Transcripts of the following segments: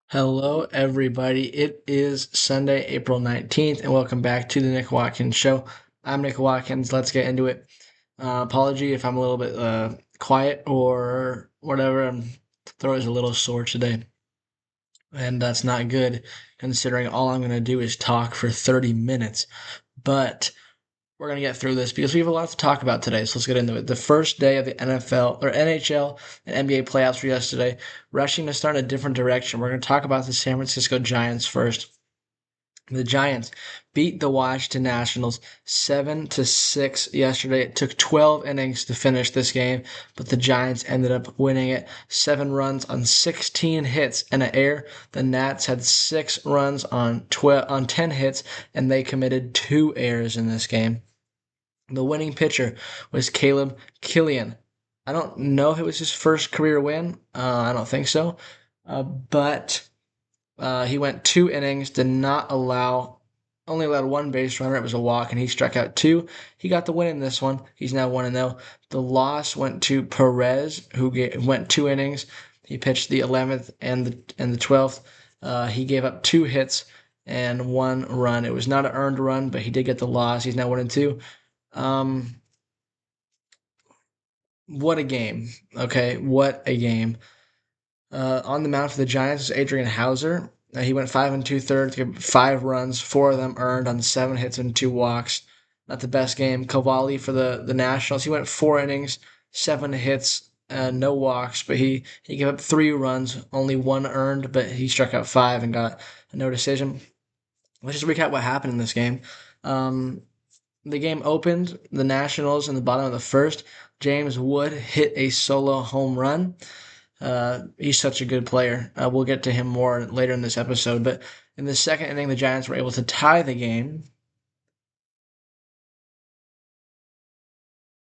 Hello, everybody. It is Sunday, April 19th, and welcome back to the Nick Watkins Show. I'm Nick Watkins. Let's get into it. Apology if I'm a little bit quiet or whatever. My throat is a little sore today, and that's not good considering all I'm going to do is talk for 30 minutes. But we're going to get through this because we have a lot to talk about today. So let's get into it. The first day of the NFL or NHL and NBA playoffs were yesterday. Rushing to start in a different direction. We're going to talk about the San Francisco Giants first. The Giants beat the Washington Nationals 7-6 yesterday. It took 12 innings to finish this game, but the Giants ended up winning it. 7 runs on 16 hits and an error. The Nats had 6 runs on 10 hits, and they committed 2 errors in this game. The winning pitcher was Caleb Killian. I don't know if it was his first career win. I don't think so. But he went 2 innings, only allowed one base runner. It was a walk, and he struck out 2. He got the win in this one. He's now 1-0. The loss went to Perez, who went 2 innings. He pitched the 11th and the 12th. He gave up 2 hits and 1 run. It was not an earned run, but he did get the loss. He's now 1-2. Um, what a game. Okay, what a game. On the mound for the Giants was Adrian Hauser. He went 5 and 2/3, gave 5 runs, 4 of them earned on 7 hits and 2 walks. Not the best game. Cavalli for the Nationals. He went 4 innings, 7 hits, no walks, but he gave up 3 runs, only 1 earned, but he struck out 5 and got a no decision. Let's just recap what happened in this game. The game opened, the Nationals in the bottom of the first. James Wood hit a solo home run. He's such a good player. We'll get to him more later in this episode. But in the second inning, the Giants were able to tie the game.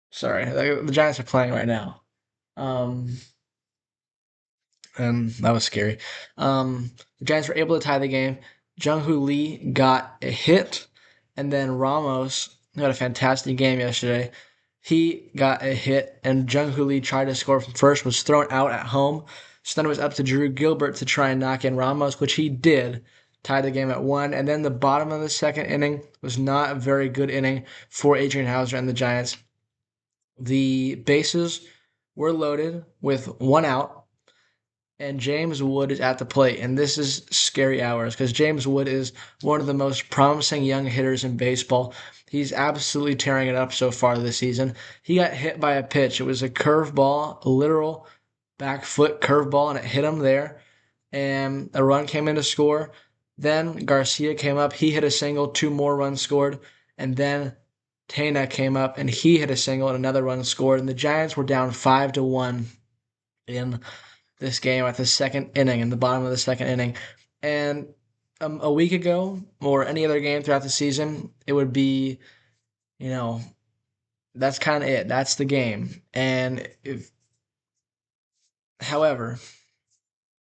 Sorry, the Giants are playing right now. Um, and that was scary. The Giants were able to tie the game. Jung-Hoo Lee got a hit, and then Ramos had a fantastic game yesterday. He got a hit, and Jung-Hoo Lee tried to score from first, was thrown out at home. So then it was up to Drew Gilbert to try and knock in Ramos, which he did, tied the game at 1. And then the bottom of the second inning was not a very good inning for Adrian Hauser and the Giants. The bases were loaded with 1 out, and James Wood is at the plate. And this is scary hours because James Wood is one of the most promising young hitters in baseball. He's absolutely tearing it up so far this season. He got hit by a pitch. It was a curveball, a literal back foot curveball, and it hit him there. And a run came in to score. Then Garcia came up. He hit a single. 2 more runs scored. And then Tena came up and he hit a single and another run scored. And the Giants were down 5-1 in this game at the second inning, in the bottom of the second inning. And a week ago, or any other game throughout the season, it would be, you know, that's kind of it. That's the game. However,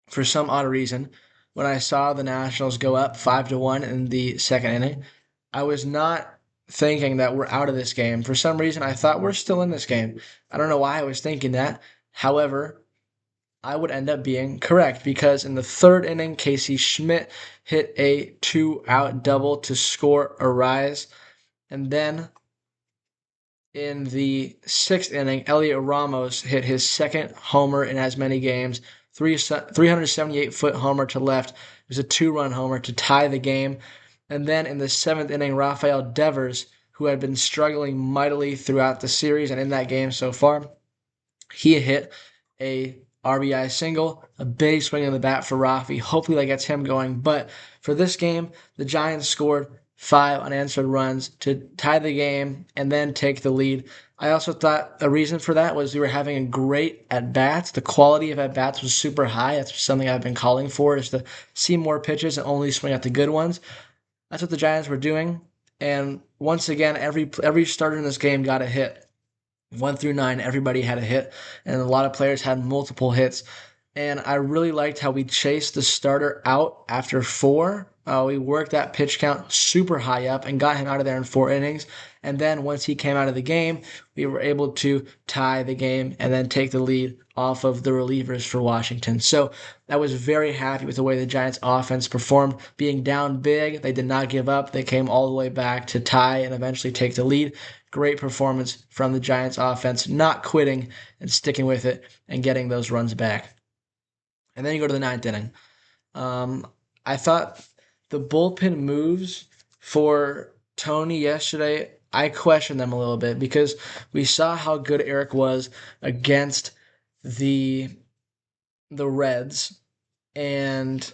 for some odd reason, when I saw the Nationals go up 5-1 in the second inning, I was not thinking that we're out of this game. For some reason, I thought we're still in this game. I don't know why I was thinking that. However, I would end up being correct because in the third inning, Casey Schmidt hit a 2-out double to score a rise. And then in the sixth inning, Elliot Ramos hit his second homer in as many games, 378-foot homer to left. It was a 2-run homer to tie the game. And then in the seventh inning, Rafael Devers, who had been struggling mightily throughout the series and in that game so far, he hit a RBI single, a big swing in the bat for Rafi. Hopefully that gets him going. But for this game, the Giants scored 5 unanswered runs to tie the game and then take the lead. I also thought a reason for that was we were having a great at-bats. The quality of at-bats was super high. That's something I've been calling for, is to see more pitches and only swing at the good ones. That's what the Giants were doing. And once again, every starter in this game got a hit. 1 through 9, everybody had a hit, and a lot of players had multiple hits. And I really liked how we chased the starter out after 4. We worked that pitch count super high up and got him out of there in 4 innings. And then once he came out of the game, we were able to tie the game and then take the lead off of the relievers for Washington. So I was very happy with the way the Giants offense performed. Being down big, they did not give up. They came all the way back to tie and eventually take the lead. Great performance from the Giants offense, not quitting and sticking with it and getting those runs back. And then you go to the ninth inning. Um, I thought the bullpen moves for Tony yesterday, I questioned them a little bit because we saw how good Eric was against the the Reds, and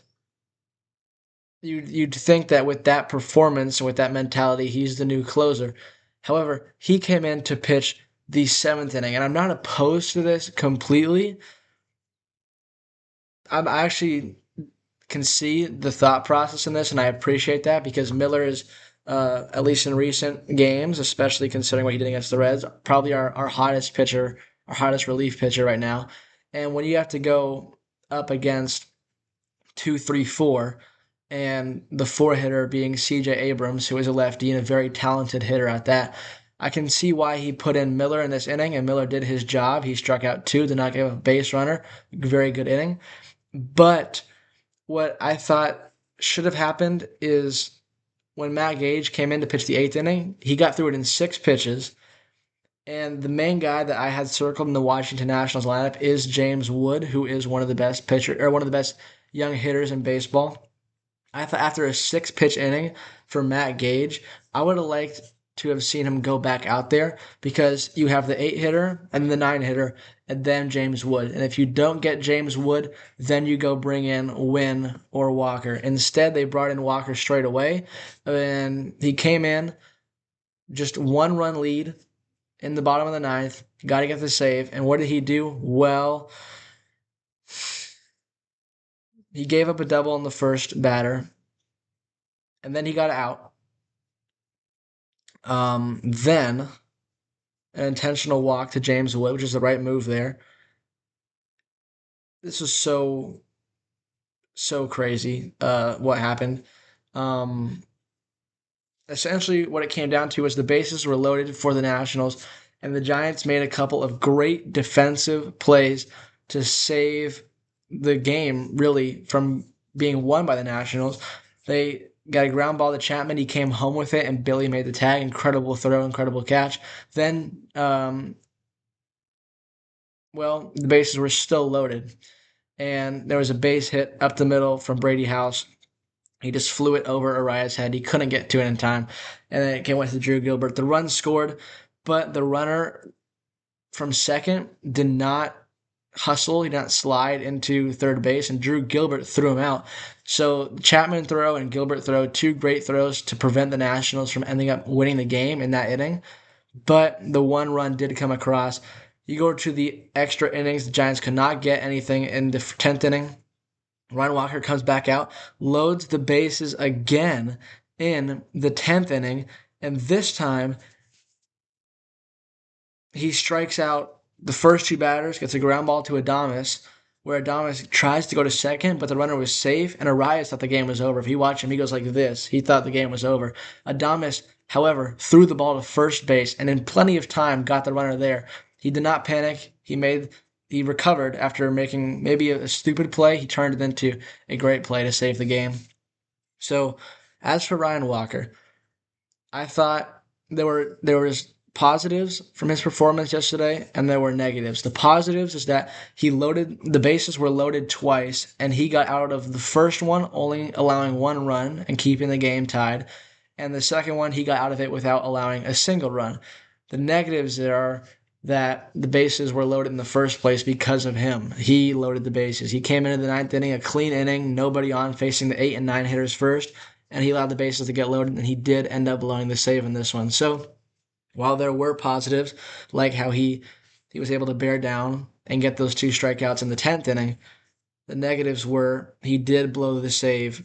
you'd think that with that performance and with that mentality, he's the new closer. However, he came in to pitch the seventh inning, and I'm not opposed to this completely. I actually can see the thought process in this, and I appreciate that because Miller is, at least in recent games, especially considering what he did against the Reds, probably our hottest pitcher, our hottest relief pitcher right now. And when you have to go up against 2, 3, 4, and the four hitter being C.J. Abrams, who is a lefty and a very talented hitter at that, I can see why he put in Miller in this inning, and Miller did his job. He struck out two, did not give a base runner. Very good inning. But what I thought should have happened is when Matt Gage came in to pitch the eighth inning, he got through it in 6 pitches. And the main guy that I had circled in the Washington Nationals lineup is James Wood, who is one of the best pitcher or one of the best young hitters in baseball. I thought after a 6 pitch inning for Matt Gage, I would have liked to have seen him go back out there because you have the 8 hitter and the 9 hitter and then James Wood. And if you don't get James Wood, then you go bring in Wynn or Walker. Instead, they brought in Walker straight away, and he came in just 1 run lead in the bottom of the ninth. Got to get the save. And what did he do? Well, he gave up a double on the first batter, and then he got out. Then an intentional walk to James Wood, which is the right move there. This was so crazy. What happened? Um, Essentially, what it came down to was the bases were loaded for the Nationals, and the Giants made a couple of great defensive plays to save the game, really, from being won by the Nationals. They got a ground ball to Chapman. He came home with it, and Billy made the tag. Incredible throw, incredible catch. Then, well, the bases were still loaded, and there was a base hit up the middle from Brady House. He just flew it over Arias' head. He couldn't get to it in time. And then it went to Drew Gilbert. The run scored, but the runner from second did not hustle. He did not slide into third base, and Drew Gilbert threw him out. So Chapman throw and Gilbert throw, 2 great throws to prevent the Nationals from ending up winning the game in that inning. But the 1 run did come across. You go to the extra innings. The Giants could not get anything in the 10th inning. Ryan Walker comes back out, loads the bases again in the 10th inning, and this time he strikes out the first 2 batters, gets a ground ball to Adames, where Adames tries to go to second, but the runner was safe, and Arias thought the game was over. If you watch him, he goes like this. He thought the game was over. Adames, however, threw the ball to first base, and in plenty of time got the runner there. He did not panic. He recovered after making maybe a stupid play. He turned it into a great play to save the game. So, as for Ryan Walker, I thought there was positives from his performance yesterday, and there were negatives. The positives is that the bases were loaded twice, and he got out of the first one only allowing 1 run and keeping the game tied, and the second one he got out of it without allowing a single run. The negatives are that the bases were loaded in the first place because of him. He loaded the bases. He came into the ninth inning, a clean inning, nobody on, facing the 8 and 9 hitters first, and he allowed the bases to get loaded, and he did end up blowing the save in this one. So while there were positives, like how he was able to bear down and get those 2 strikeouts in the 10th inning, the negatives were he did blow the save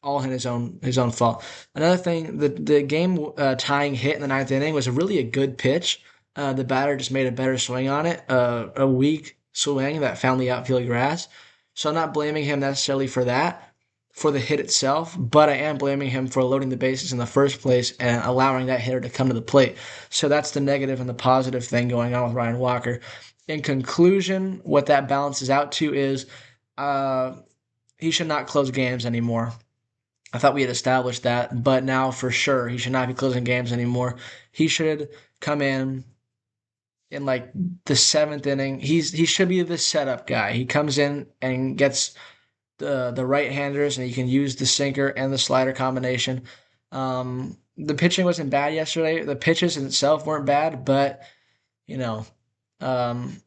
all in his own fault. Another thing, the game tying hit in the ninth inning was really a good pitch. The batter just made a better swing on it, a weak swing that found the outfield grass. So I'm not blaming him necessarily for that. for the hit itself, but I am blaming him for loading the bases in the first place and allowing that hitter to come to the plate. So that's the negative and the positive thing going on with Ryan Walker. In conclusion, what that balances out to is uh, he should not close games anymore. I thought we had established that, but now for sure he should not be closing games anymore. He should come in like the seventh inning. He should be the setup guy. He comes in and gets the right handers, and he can use the sinker and the slider combination. The pitching wasn't bad yesterday. The pitches in itself weren't bad, but you know, um,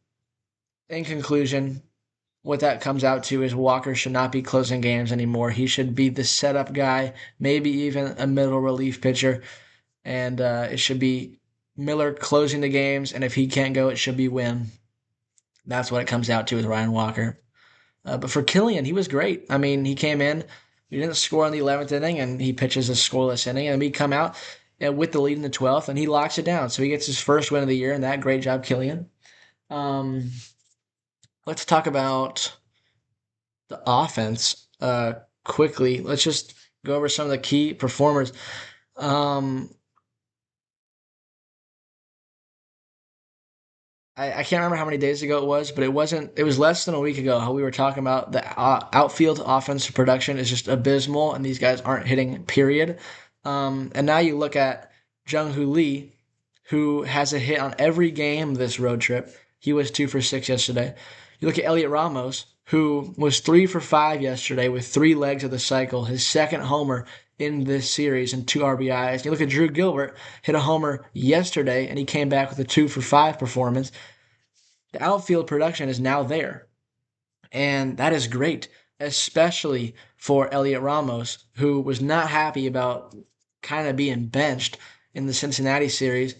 in conclusion, what that comes out to is Walker should not be closing games anymore. He should be the setup guy, maybe even a middle relief pitcher, and it should be Miller closing the games. And if he can't go, it should be Wynn. That's what it comes out to with Ryan Walker. But for Killian, he was great. I mean, he came in, he didn't score in the 11th inning, and he pitches a scoreless inning, and we come out with the lead in the 12th, and he locks it down. So he gets his first win of the year, and that great job, Killian. Um, let's talk about the offense quickly. Let's just go over some of the key performers. Um, I can't remember how many days ago it was, but it was less than a week ago how we were talking about the outfield offensive production is just abysmal and these guys aren't hitting, period. And now you look at Jung Hoo Lee, who has a hit on every game this road trip. He was 2 for 6 yesterday. You look at Elliot Ramos, who was 3 for 5 yesterday with 3 legs of the cycle, his second homer in this series and 2 RBIs. You look at Drew Gilbert, hit a homer yesterday, and he came back with a 2 for 5 performance. The outfield production is now there, and that is great, especially for Elliot Ramos, who was not happy about kind of being benched in the Cincinnati series.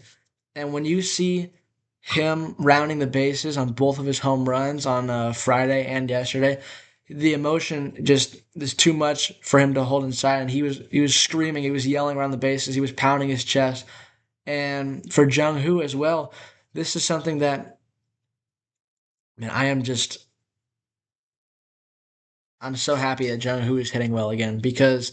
And when you see him rounding the bases on both of his home runs on Friday and yesterday, the emotion just is too much for him to hold inside, and he was screaming, he was yelling around the bases, he was pounding his chest. And for Jung Hoo as well, this is something that, man, I'm so happy that Jung Hoo is hitting well again because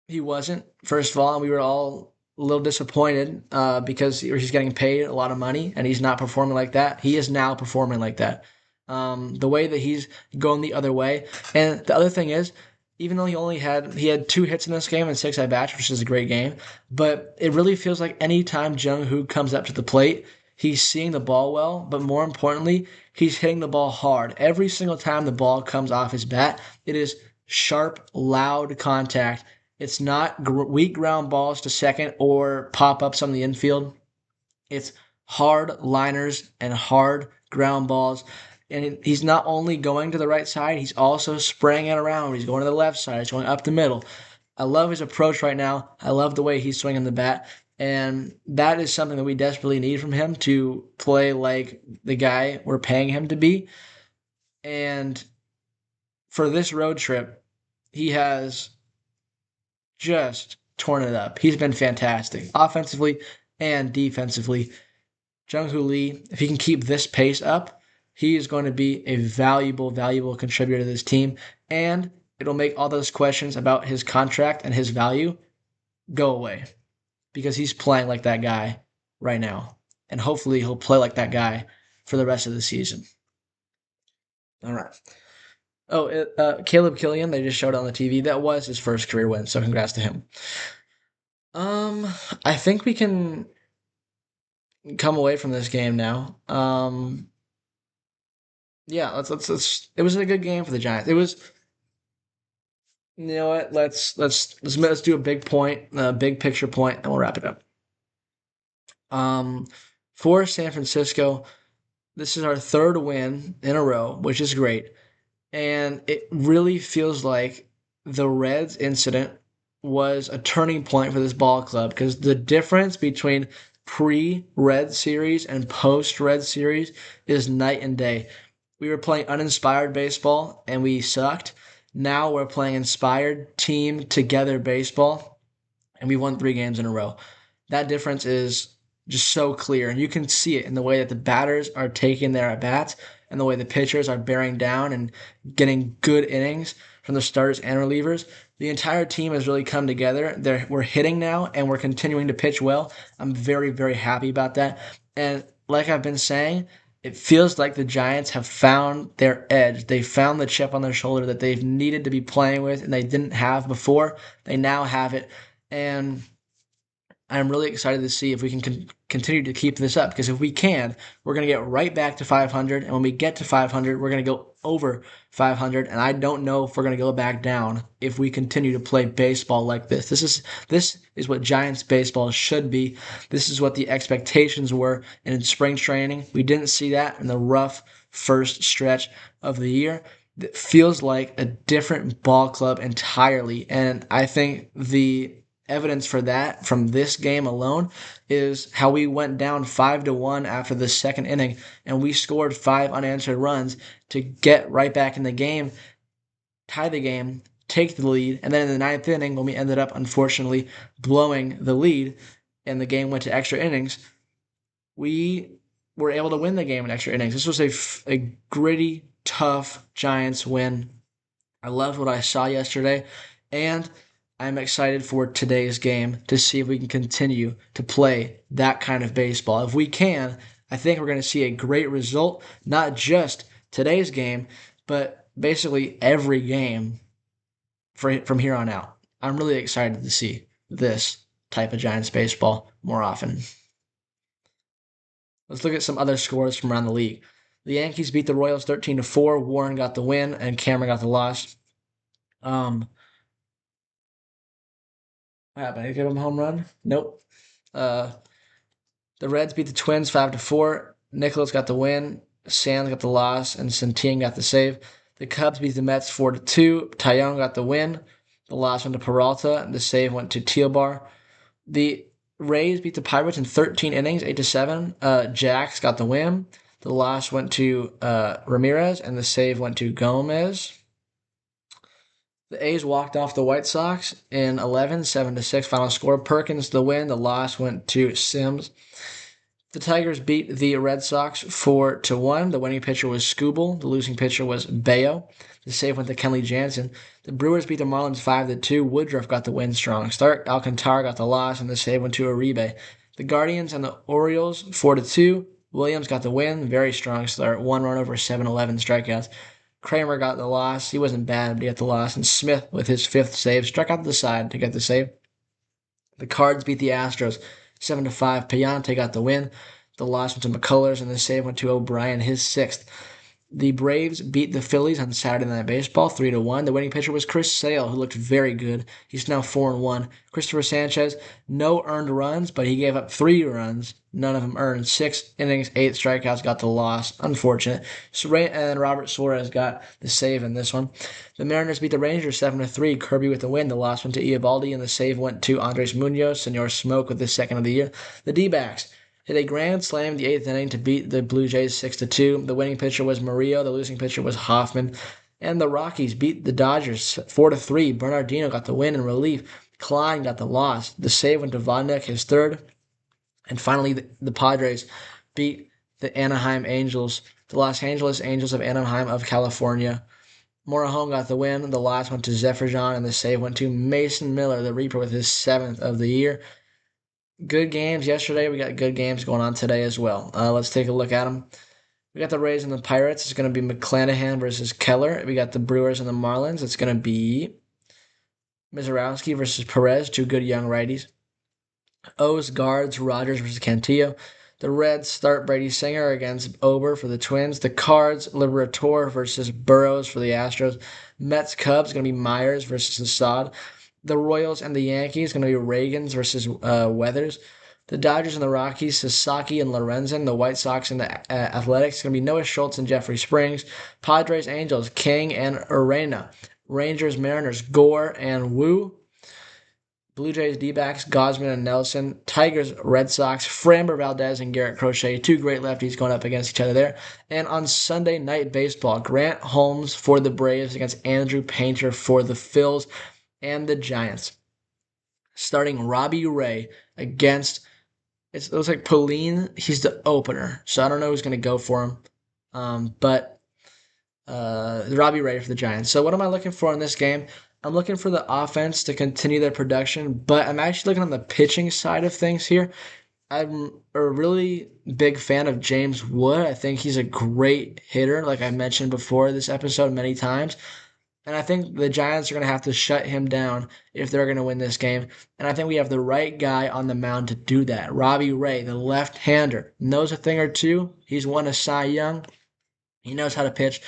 he wasn't. First of all, and we were all a little disappointed because he's getting paid a lot of money and he's not performing like that. He is now performing like that. The way that he's going the other way, and the other thing is, even though he had 2 hits in this game and 6 at bats, which is a great game, but it really feels like anytime Jung Hoo comes up to the plate, he's seeing the ball well, but more importantly, he's hitting the ball hard. Every single time the ball comes off his bat, it is sharp, loud contact. It's not weak ground balls to second or pop ups on the infield. It's hard liners and hard ground balls. And he's not only going to the right side, he's also spraying it around. He's going to the left side, he's going up the middle. I love his approach right now. I love the way he's swinging the bat. And that is something that we desperately need from him to play like the guy we're paying him to be. And for this road trip, he has just torn it up. He's been fantastic, offensively and defensively. Jung Hoo Lee, if he can keep this pace up, he is going to be a valuable, valuable contributor to this team. And it'll make all those questions about his contract and his value go away because he's playing like that guy right now. And hopefully he'll play like that guy for the rest of the season. All right. Oh, Caleb Killian, they just showed on the TV. That was his first career win, so congrats to him. Um, I think we can come away from this game now. Yeah, let's. It was a good game for the Giants. It was. You know what? Let's do a big point, a big picture point, and we'll wrap it up. Um, for San Francisco, this is our third win in a row, which is great. And it really feels like the Reds incident was a turning point for this ball club because the difference between pre-Red series and post-Red series is night and day. We were playing uninspired baseball and we sucked. Now we're playing inspired team together baseball and we won 3 games in a row. That difference is just so clear, and you can see it in the way that the batters are taking their at bats. and the way the pitchers are bearing down and getting good innings from the starters and relievers. The entire team has really come together. We're hitting now, and we're continuing to pitch well. I'm very, very happy about that. And like I've been saying, it feels like the Giants have found their edge. They found the chip on their shoulder that they've needed to be playing with and they didn't have before. They now have it. And I'm really excited to see if we can continue to keep this up, because if we can, we're going to get right back to 500. And when we get to 500, we're going to go over 500. And I don't know if we're going to go back down if we continue to play baseball like this. This is what Giants baseball should be. This is what the expectations were in spring training. We didn't see that in the rough first stretch of the year. It feels like a different ball club entirely. And I think the evidence for that from this game alone is how we went down 5-1 after the second inning, and we scored 5 unanswered runs to get right back in the game, tie the game, take the lead, and then in the ninth inning, when we ended up unfortunately blowing the lead and the game went to extra innings, we were able to win the game in extra innings. This was a gritty, tough Giants win. I loved what I saw yesterday, and I'm excited for today's game to see if we can continue to play that kind of baseball. If we can, I think we're going to see a great result, not just today's game, but basically every game from here on out. I'm really excited to see this type of Giants baseball more often. Let's look at some other scores from around the league. The Yankees beat the Royals 13-4. Warren got the win, and Cameron got the loss. What happened? Did he give him a home run? Nope. The Reds beat the Twins 5-4. Nicholas got the win. Sands got the loss, and Centine got the save. The Cubs beat the Mets 4-2. Tyone got the win. The loss went to Peralta, and the save went to Tealbar. The Rays beat the Pirates in 13 innings, 8-7. Jax got the win. The loss went to Ramirez, and the save went to Gomez. The A's walked off the White Sox in 11, 7-6 final score. Perkins the win. The loss went to Sims. The Tigers beat the Red Sox 4-1. The winning pitcher was Skubal. The losing pitcher was Bayo. The save went to Kenley Jansen. The Brewers beat the Marlins 5-2. Woodruff got the win strong start. Alcantara got the loss, and the save went to Uribe. The Guardians and the Orioles 4-2. Williams got the win. Very strong start. 1 run over 7-11 strikeouts. Kramer got the loss. He wasn't bad, but he got the loss. And Smith, with his 5th save, struck out to the side to get the save. The Cards beat the Astros 7-5. Payante got the win. The loss went to McCullers, and the save went to O'Brien, his 6th. The Braves beat the Phillies on Saturday Night Baseball 3-1. The winning pitcher was Chris Sale, who looked very good. He's now 4-1. Christopher Sanchez, no earned runs, but he gave up 3 runs. None of them earned. 6 innings, 8 strikeouts, got the loss. Unfortunate. And Robert Suarez got the save in this one. The Mariners beat the Rangers 7-3. Kirby with the win. The loss went to Eovaldi, and the save went to Andres Munoz. Senor Smoke with the 2nd of the year. The D-backs hit a grand slam in the 8th inning to beat the Blue Jays 6-2. The winning pitcher was Murillo. The losing pitcher was Hoffman. And the Rockies beat the Dodgers 4-3. Bernardino got the win in relief. Klein got the loss. The save went to Vodnik, his 3rd. And finally, the Padres beat the Anaheim Angels, the Los Angeles Angels of Anaheim of California. Morejon got the win. The loss went to Zephyr-John, and the save went to Mason Miller, the Reaper, with his 7th of the year. Good games yesterday. We got good games going on today as well. Let's take a look at them. We got the Rays and the Pirates. It's going to be McClanahan versus Keller. We got the Brewers and the Marlins. It's going to be Mizorowski versus Perez, 2 good young righties. O's Guards, Rogers versus Cantillo. The Reds start Brady Singer against Ober for the Twins. The Cards, Liberator versus Burrows for the Astros. Mets Cubs going to be Myers versus Assad. The Royals and the Yankees going to be Reagans versus Weathers. The Dodgers and the Rockies, Sasaki and Lorenzen. The White Sox and the Athletics going to be Noah Schultz and Jeffrey Springs. Padres Angels, King and Arena. Rangers Mariners, Gore and Wu. Blue Jays D-backs, Gosman and Nelson. Tigers Red Sox, Framber Valdez and Garrett Crochet. 2 great lefties going up against each other there. And on Sunday Night Baseball, Grant Holmes for the Braves against Andrew Painter for the Phils and the Giants. Starting Robbie Ray against, it looks like Pauline. He's the opener, so I don't know who's going to go for him. But Robbie Ray for the Giants. So what am I looking for in this game? I'm looking for the offense to continue their production, but I'm actually looking on the pitching side of things here. I'm a really big fan of James Wood. I think he's a great hitter, like I mentioned before this episode many times. And I think the Giants are going to have to shut him down if they're going to win this game. And I think we have the right guy on the mound to do that. Robbie Ray, the left-hander, knows a thing or two. He's won a Cy Young. He knows how to pitch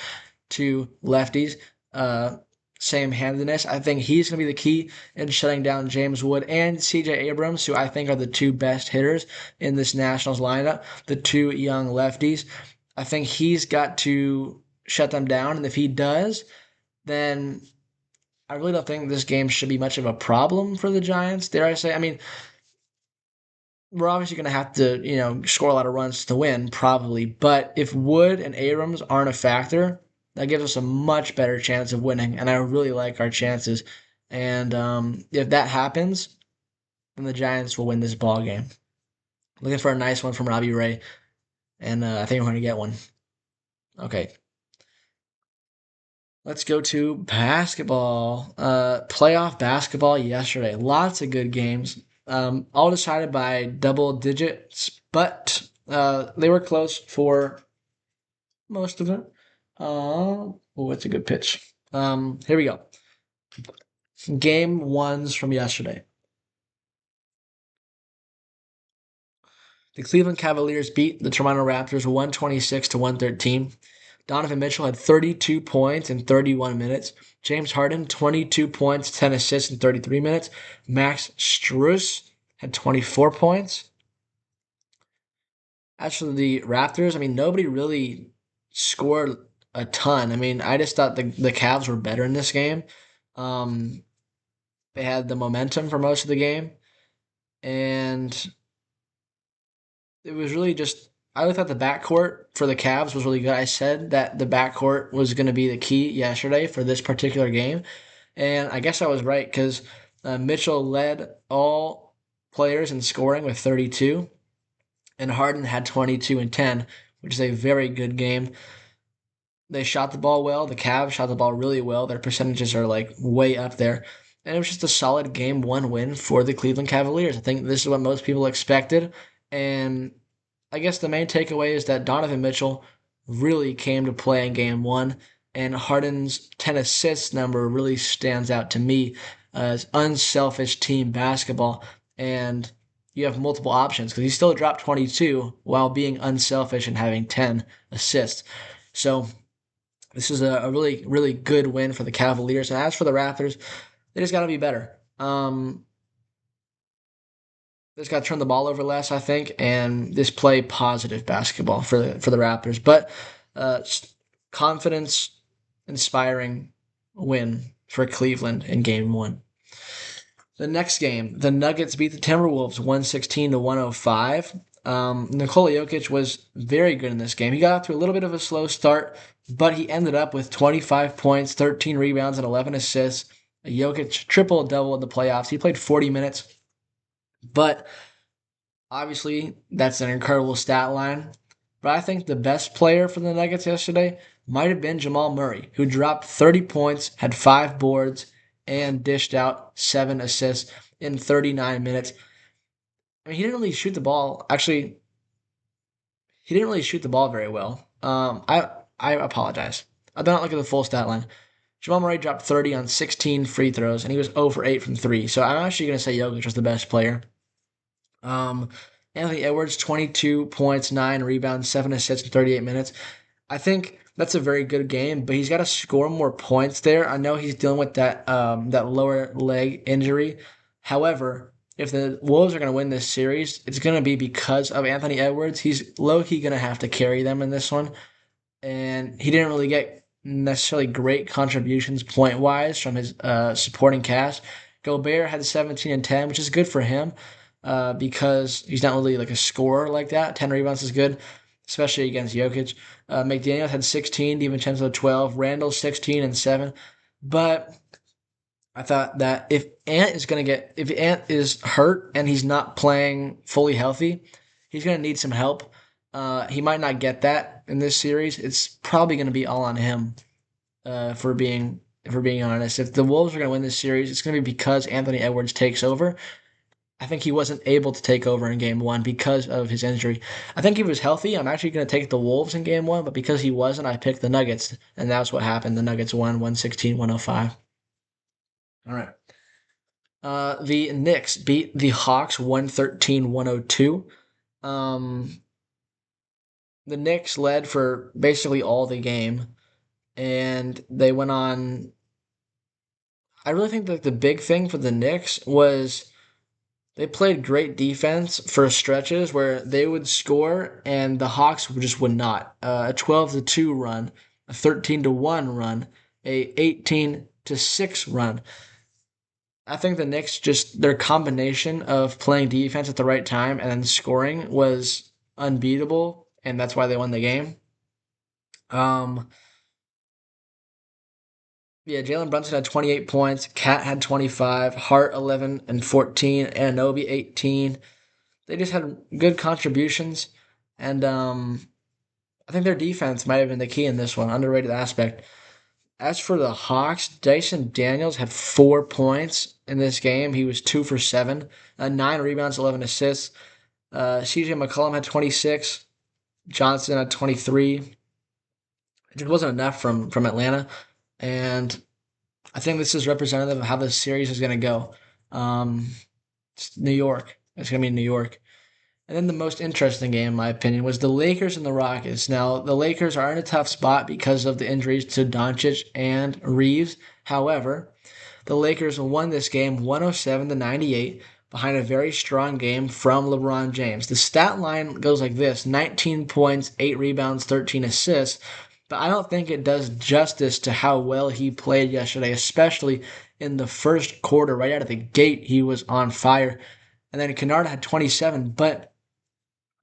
to lefties. Uh, Same handedness. I think he's going to be the key in shutting down James Wood and CJ Abrams, who I think are the two best hitters in this Nationals lineup, the two young lefties. I think he's got to shut them down, and if he does, then I really don't think this game should be much of a problem for the Giants, dare I say. I mean, we're obviously going to have to, score a lot of runs to win, probably. But if Wood and Abrams aren't a factor, that gives us a much better chance of winning. And I really like our chances. And if that happens, then the Giants will win this ball game. Looking for a nice one from Robbie Ray, and I think we're going to get one. Okay, let's go to basketball. Playoff basketball yesterday. Lots of good games. All decided by double digits, but they were close for most of them. What's a good pitch? Here we go. Game ones from yesterday. The Cleveland Cavaliers beat the Toronto Raptors 126 to 113. Donovan Mitchell had 32 points in 31 minutes. James Harden, 22 points, 10 assists in 33 minutes. Max Strus had 24 points. As for the Raptors, I mean, nobody really scored a ton. I mean, I just thought the Cavs were better in this game. Um, they had the momentum for most of the game, and it was really just. I really thought the backcourt for the Cavs was really good. I said that the backcourt was going to be the key yesterday for this particular game, and I guess I was right because Mitchell led all players in scoring with 32, and Harden had 22 and 10, which is a very good game. They shot the ball well. The Cavs shot the ball really well. Their percentages are like way up there. And it was just a solid game one win for the Cleveland Cavaliers. I think this is what most people expected. And I guess the main takeaway is that Donovan Mitchell really came to play in game one. And Harden's 10 assists number really stands out to me as unselfish team basketball. And you have multiple options because he still dropped 22 while being unselfish and having 10 assists. So this is a really, really good win for the Cavaliers. And as for the Raptors, they just got to be better. They just got to turn the ball over less, I think, and just play positive basketball for the Raptors. But uh, confidence inspiring win for Cleveland in game one. The next game, the Nuggets beat the Timberwolves 116 to 105. Nikola Jokic was very good in this game. He got off to a little bit of a slow start, but he ended up with 25 points, 13 rebounds, and 11 assists. A Jokic triple double in the playoffs. He played 40 minutes, but obviously that's an incredible stat line. But I think the best player for the Nuggets yesterday might have been Jamal Murray, who dropped 30 points, had 5 boards, and dished out 7 assists in 39 minutes. I mean, he didn't really shoot the ball. Actually, he didn't really shoot the ball very well. I apologize. I did not look at the full stat line. Jamal Murray dropped 30 on 16 free throws, and he was 0 for 8 from 3. So I'm actually going to say Jokic was the best player. Um, Anthony Edwards, 22 points, 9 rebounds, 7 assists in 38 minutes. I think that's a very good game, but he's got to score more points there. I know he's dealing with that lower leg injury. However, if the Wolves are going to win this series, it's going to be because of Anthony Edwards. He's low key going to have to carry them in this one, and he didn't really get necessarily great contributions point wise from his supporting cast. Gobert had 17 and 10, which is good for him because he's not really like a scorer like that. 10 rebounds is good, especially against Jokic. McDaniel had 16, DiVincenzo 12, Randall 16 and 7. But I thought that if Ant is hurt and he's not playing fully healthy, he's gonna need some help. He might not get that in this series, it's probably going to be all on him. For being honest, if the Wolves are going to win this series, it's going to be because Anthony Edwards takes over. I think he wasn't able to take over in game one because of his injury. I think he was healthy. I'm actually going to take the Wolves in game one, but because he wasn't, I picked the Nuggets, and that's what happened. The Nuggets won 116-105. All right. The Knicks beat the Hawks 113-102. Um, the Knicks led for basically all the game, and they went on. I really think that the big thing for the Knicks was they played great defense for stretches where they would score and the Hawks just would not. A 12-2 run, a 13-1 run, a 18-6 run. I think the Knicks just their combination of playing defense at the right time and then scoring was unbeatable, and that's why they won the game. Um, yeah, Jalen Brunson had 28 points, Cat had 25, Hart 11 and 14, Anunoby 18. They just had good contributions, and I think their defense might have been the key in this one, underrated aspect. As for the Hawks, Dyson Daniels had 4 points in this game. He was 2 for 7, 9 rebounds, 11 assists. CJ McCollum had 26. Johnson had 23. It just wasn't enough from Atlanta, and I think this is representative of how this series is going to go. It's New York. It's going to be New York. And then the most interesting game, in my opinion, was the Lakers and the Rockets. Now, the Lakers are in a tough spot because of the injuries to Doncic and Reeves. However, the Lakers won this game 107-98 behind a very strong game from LeBron James. The stat line goes like this: 19 points, 8 rebounds, 13 assists. But I don't think it does justice to how well he played yesterday, especially in the first quarter. Right out of the gate, he was on fire. And then Kennard had 27, but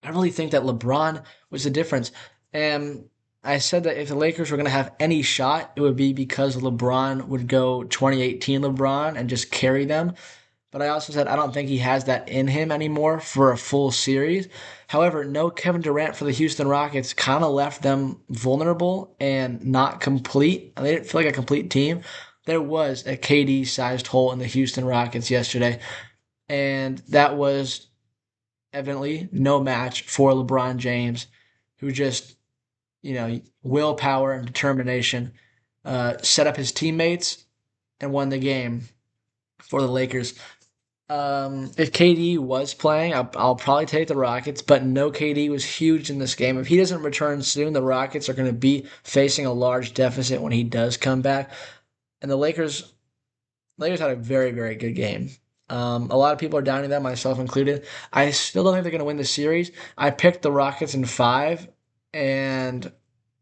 I really think that LeBron was the difference. And I said that if the Lakers were going to have any shot, it would be because LeBron would go 2018 LeBron and just carry them. But I also said I don't think he has that in him anymore for a full series. However, no Kevin Durant for the Houston Rockets kind of left them vulnerable and not complete. They didn't feel like a complete team. There was a KD sized hole in the Houston Rockets yesterday, and that was evidently no match for LeBron James, who just, willpower and determination set up his teammates and won the game for the Lakers. If KD was playing, I'll probably take the Rockets, but no, KD was huge in this game. If he doesn't return soon, the Rockets are going to be facing a large deficit when he does come back. And the Lakers had a very, very good game. A lot of people are downing them, myself included. I still don't think they're going to win the series. I picked the Rockets in 5, and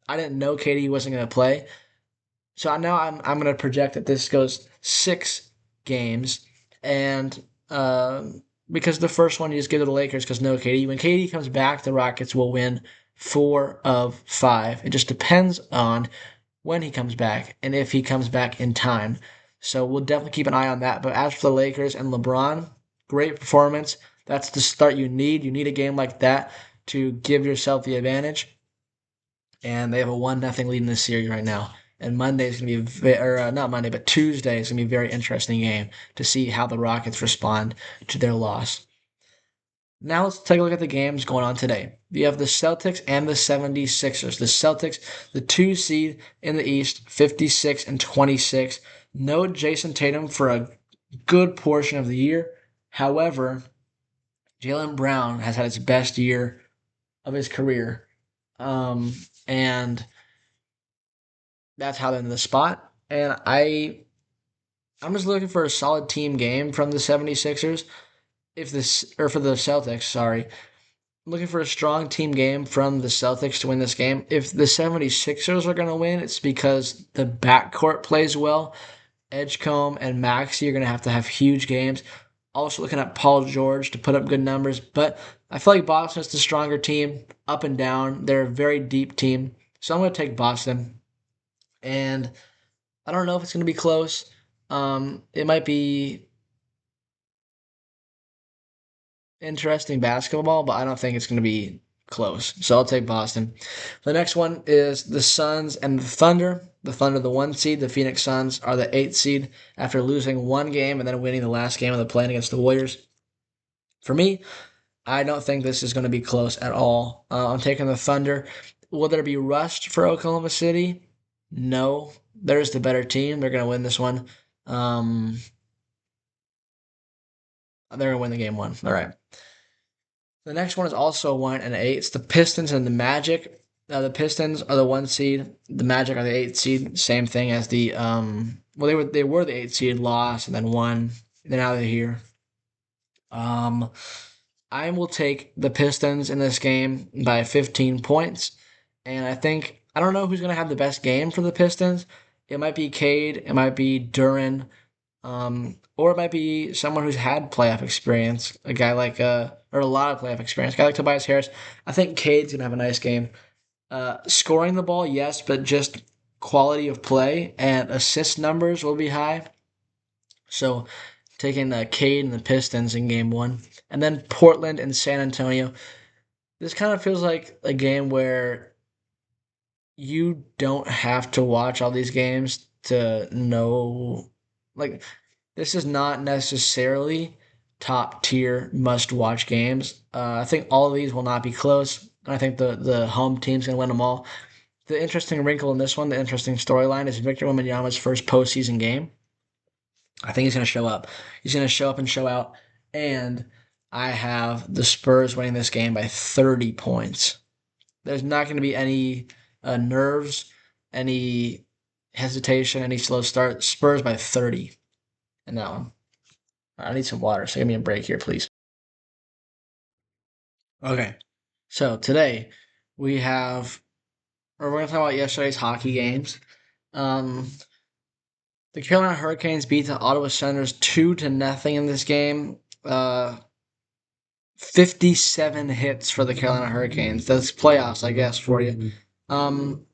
I didn't know KD wasn't going to play. So now I'm going to project that this goes 6 games, and because the first one you just give to the Lakers because no KD. When KD comes back, the Rockets will win 4 of 5. It just depends on when he comes back and if he comes back in time. So we'll definitely keep an eye on that. But as for the Lakers and LeBron, great performance. That's the start you need. You need a game like that to give yourself the advantage. And they have a 1-0 lead in this series right now. And Monday is going to be, not Monday, but Tuesday is going to be a very interesting game to see how the Rockets respond to their loss. Now let's take a look at the games going on today. You have the Celtics and the 76ers. The Celtics, the 2 seed in the East, 56-26. No Jason Tatum for a good portion of the year. However, Jaylen Brown has had his best year of his career. And that's how they're in the spot. And I'm just looking for a solid team game from the 76ers. For the Celtics, sorry. I'm looking for a strong team game from the Celtics to win this game. If the 76ers are going to win, it's because the backcourt plays well. Edgecombe and Maxey are going to have huge games. Also looking at Paul George to put up good numbers. But I feel like Boston is the stronger team, up and down. They're a very deep team. So I'm going to take Boston. And I don't know if it's going to be close. It might be interesting basketball, but I don't think it's going to be close. So I'll take Boston. The next one is the Suns and the Thunder. The Thunder, the 1 seed. The Phoenix Suns are the 8 seed after losing one game and then winning the last game of the play against the Warriors. For me, I don't think this is going to be close at all. I'm taking the Thunder. Will there be rust for Oklahoma City? No. There's the better team. They're going to win this one. Um, they're going to win the game one. All right. The next one is also 1 and 8. It's the Pistons and the Magic. The Pistons are the 1 seed. The Magic are the 8 seed. Same thing as the well, they were the 8 seed, lost and then won. Then now they're here. I will take the Pistons in this game by 15 points, and I don't know who's gonna have the best game for the Pistons. It might be Cade, it might be Duran, or it might be someone who's had playoff experience, a guy like or a lot of playoff experience, a guy like Tobias Harris. I think Cade's gonna have a nice game. Scoring the ball, yes, but just quality of play and assist numbers will be high. So taking Cade and the Pistons in game one. And then Portland and San Antonio. This kind of feels like a game where you don't have to watch all these games to know. Like, this is not necessarily top tier must watch games. I think all of these will not be close. I think the home team's going to win them all. The interesting wrinkle in this one, the interesting storyline, is Victor Wembanyama's first postseason game. I think he's going to show up. He's going to show up and show out. And I have the Spurs winning this game by 30 points. There's not going to be any nerves, any hesitation, any slow start. Spurs by 30 in that one. I need some water, so give me a break here, please. Okay. So today we have, or we're going to talk about yesterday's hockey games. Um, the Carolina Hurricanes beat the Ottawa Senators 2-0 in this game. 57 hits for the Carolina Hurricanes. That's playoffs, I guess, for you. Um,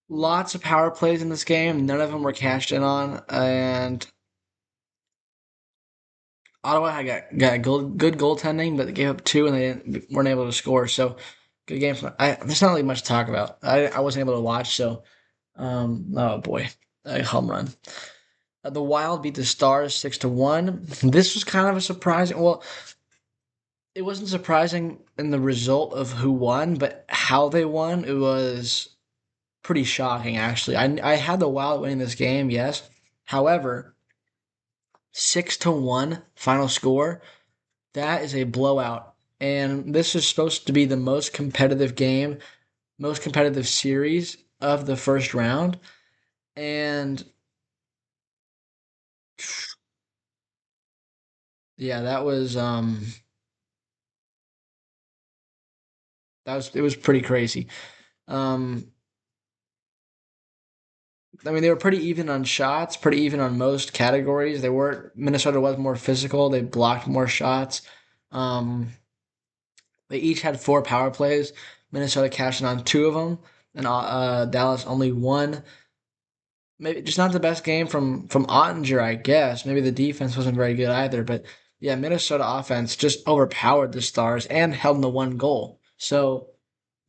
Lots of power plays in this game. None of them were cashed in on, and Ottawa had got good goaltending, but they gave up two and weren't able to score. So good game. There's not really much to talk about. I wasn't able to watch, so oh boy, a home run. The Wild beat the Stars 6-1. This was kind of a surprising. Well, it wasn't surprising in the result of who won, but how they won. It was pretty shocking, actually. I had the Wild winning this game, yes. However, 6-1 final score. That is a blowout, and this is supposed to be the most competitive game, most competitive series of the first round, and yeah, it was pretty crazy. Um, I mean, they were pretty even on shots, pretty even on most categories. They were Minnesota was more physical. They blocked more shots. Um, they each had four power plays. Minnesota cashed in on two of them, and Dallas only one. Maybe just not the best game from Ottinger, I guess. Maybe the defense wasn't very good either, but yeah, Minnesota offense just overpowered the Stars and held them to one goal. So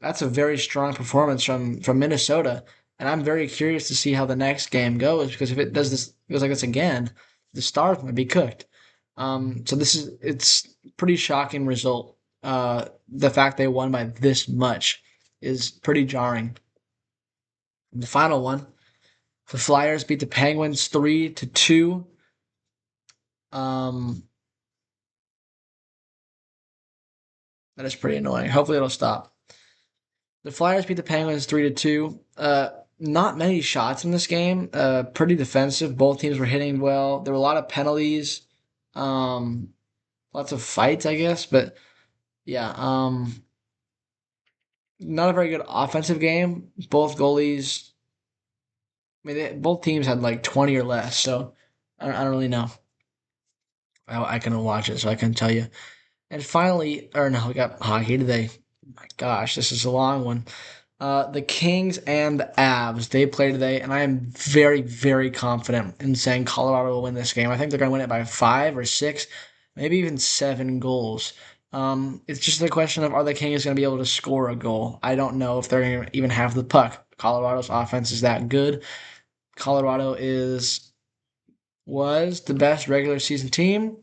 that's a very strong performance from Minnesota, and I'm very curious to see how the next game goes because if it does this goes like this again, the Stars might be cooked. So it's pretty shocking result. The fact they won by this much is pretty jarring. The final one, the Flyers beat the Penguins 3-2. Um, that is pretty annoying. Hopefully it'll stop. The Flyers beat the Penguins 3-2. Not many shots in this game. Pretty defensive. Both teams were hitting well. There were a lot of penalties. Um, Lots of fights, I guess. But yeah, not a very good offensive game. Both goalies. I mean, both teams had like 20 or less. So I don't really know. I couldn't watch it, so I couldn't tell you. And finally, or no, we got hockey today. My gosh, this is a long one. The Kings and the Avs, they play today, and I am very, very confident in saying Colorado will win this game. I think they're going to win it by 5 or 6, maybe even 7 goals. It's just a question of are the Kings going to be able to score a goal? I don't know if they're going to even have the puck. Colorado's offense is that good. Colorado is was the best regular season team.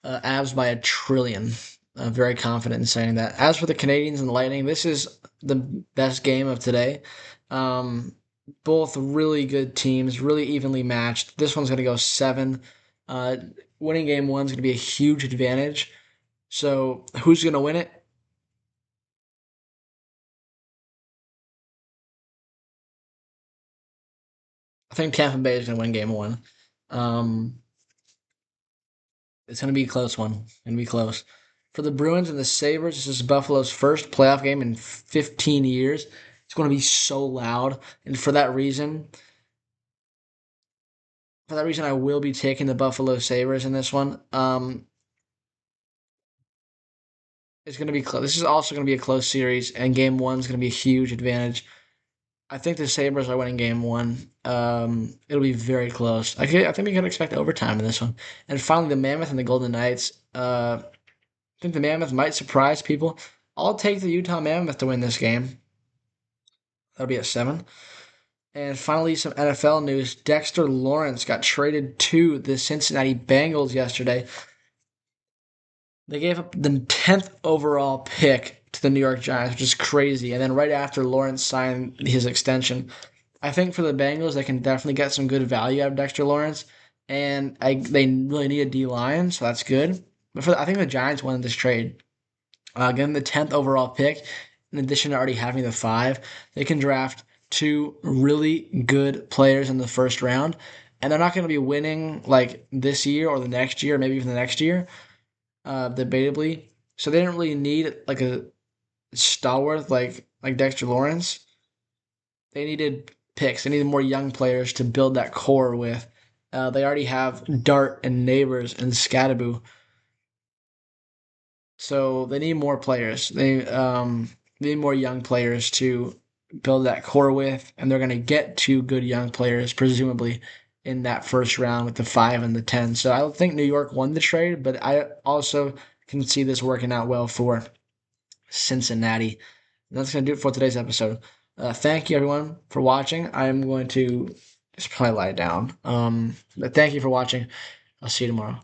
Avs by a trillion. I'm very confident in saying that. As for the Canadians and the Lightning, this is the best game of today. Um, both really good teams, really evenly matched. This one's going to go seven. Uh, Winning game one's going to be a huge advantage. So, who's going to win it? I think Tampa Bay is going to win game one. Um, it's going to be a close one. It's going to be close. For the Bruins and the Sabres, this is Buffalo's first playoff game in 15 years. It's going to be so loud. And for that reason, I will be taking the Buffalo Sabres in this one. It's going to be close. This is also going to be a close series, and game one is going to be a huge advantage. I think the Sabres are winning game one. It'll be very close. I think we can expect overtime in this one. And finally, the Mammoth and the Golden Knights. I think the Mammoth might surprise people. I'll take the Utah Mammoth to win this game. That'll be at 7. And finally, some NFL news. Dexter Lawrence got traded to the Cincinnati Bengals yesterday. They gave up the 10th overall pick to the New York Giants, which is crazy. And then right after Lawrence signed his extension, I think for the Bengals, they can definitely get some good value out of Dexter Lawrence. And they really need a D line, so that's good. But I think the Giants wanted this trade. Getting the 10th overall pick, in addition to already having the 5, they can draft 2 really good players in the first round. And they're not going to be winning like this year or the next year, maybe even the next year, debatably. So they didn't really need like a stalwart like Dexter Lawrence. They needed picks. They needed more young players to build that core with. They already have Dart and Neighbors and Scadaboo. So they need more players. They need more young players to build that core with, and they're going to get 2 good young players, presumably, in that first round with the 5 and the 10. So I don't think New York won the trade, but I also can see this working out well for Cincinnati. And that's going to do it for today's episode. Thank you, everyone, for watching. I'm going to just probably lie down. But thank you for watching. I'll see you tomorrow.